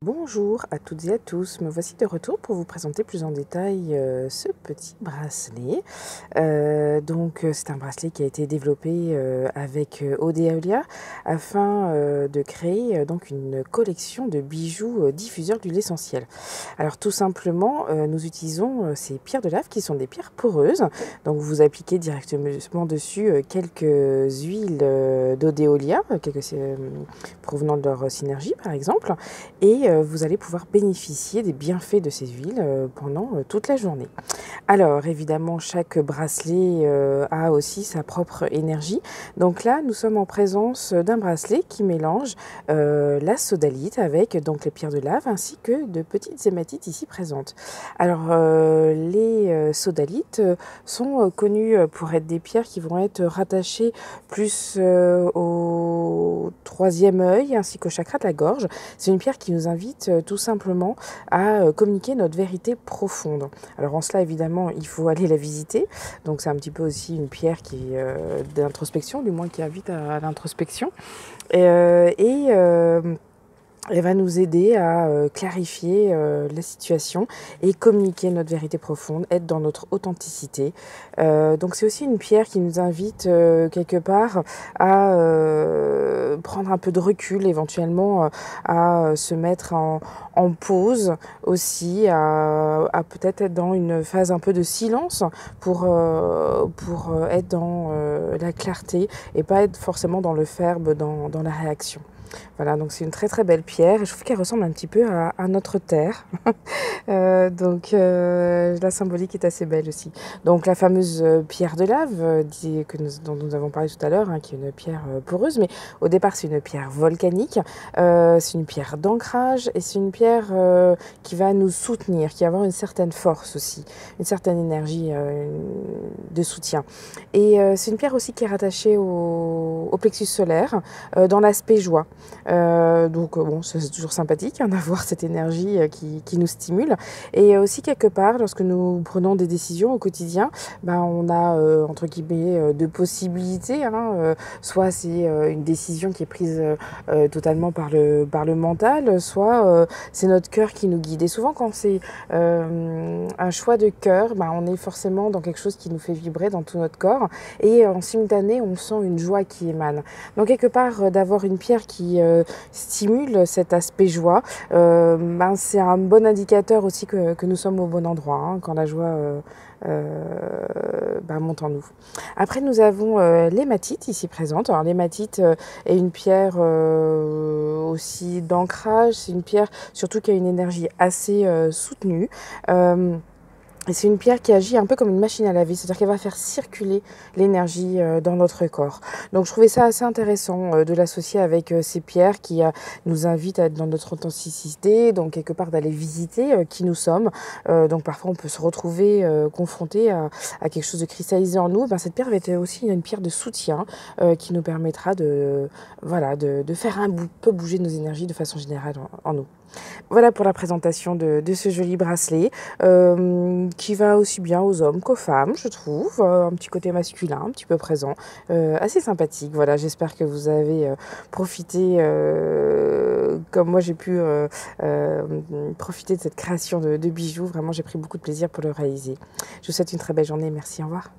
Bonjour à toutes et à tous, me voici de retour pour vous présenter plus en détail ce petit bracelet. C'est un bracelet qui a été développé avec Odealia afin de créer donc une collection de bijoux diffuseurs d'huile essentielle. Alors tout simplement, nous utilisons ces pierres de lave qui sont des pierres poreuses. Donc vous appliquez directement dessus quelques huiles d'Odealia, provenant de leur synergie par exemple, et vous allez pouvoir bénéficier des bienfaits de ces huiles pendant toute la journée. Alors évidemment, chaque bracelet a aussi sa propre énergie. Donc là, nous sommes en présence d'un bracelet qui mélange la sodalite avec donc les pierres de lave ainsi que de petites hématites ici présentes. Alors les sodalites sont connues pour être des pierres qui vont être rattachées plus au troisième œil ainsi qu'au chakra de la gorge. C'est une pierre qui nous invite tout simplement à communiquer notre vérité profonde. Alors en cela, évidemment, il faut aller la visiter. Donc c'est un petit peu aussi une pierre qui d'introspection, du moins qui invite à l'introspection. Elle va nous aider à clarifier la situation et communiquer notre vérité profonde, être dans notre authenticité. Donc c'est aussi une pierre qui nous invite quelque part à prendre un peu de recul, éventuellement à se mettre en pause aussi, à peut-être être dans une phase un peu de silence pour être dans la clarté et pas être forcément dans le verbe, dans la réaction. Voilà, donc c'est une très très belle pierre et je trouve qu'elle ressemble un petit peu à notre terre. La symbolique est assez belle aussi. Donc la fameuse pierre de lave dont nous avons parlé tout à l'heure, hein, qui est une pierre poreuse, mais au départ c'est une pierre volcanique, c'est une pierre d'ancrage et c'est une pierre qui va nous soutenir, qui va avoir une certaine force aussi, une certaine énergie de soutien. Et c'est une pierre aussi qui est rattachée au plexus solaire dans l'aspect joie. Bon, c'est toujours sympathique hein, d'avoir cette énergie qui nous stimule. Et aussi quelque part, lorsque nous prenons des décisions au quotidien, on a entre guillemets deux possibilités. Soit c'est une décision qui est prise totalement par le mental, soit c'est notre cœur qui nous guide. Et souvent quand c'est un choix de cœur, on est forcément dans quelque chose qui nous fait vibrer dans tout notre corps. Et en simultané, on sent une joie qui émane. Donc quelque part, d'avoir une pierre qui stimule cet aspect joie, c'est un bon indicateur aussi que nous sommes au bon endroit, hein, quand la joie monte en nous. Après, nous avons l'hématite ici présente. Alors l'hématite est une pierre aussi d'ancrage. C'est une pierre surtout qui a une énergie assez soutenue. Et c'est une pierre qui agit un peu comme une machine à laver, c'est-à-dire qu'elle va faire circuler l'énergie dans notre corps. Donc je trouvais ça assez intéressant de l'associer avec ces pierres qui nous invitent à être dans notre authenticité, donc quelque part d'aller visiter qui nous sommes. Donc parfois on peut se retrouver confronté à quelque chose de cristallisé en nous. Cette pierre va être aussi une pierre de soutien qui nous permettra de faire un peu bouger nos énergies de façon générale en nous. Voilà pour la présentation de ce joli bracelet qui va aussi bien aux hommes qu'aux femmes, je trouve. Un petit côté masculin, un petit peu présent, assez sympathique. Voilà, j'espère que vous avez profité, comme moi j'ai pu profiter de cette création de bijoux. Vraiment, j'ai pris beaucoup de plaisir pour le réaliser. Je vous souhaite une très belle journée. Merci, au revoir.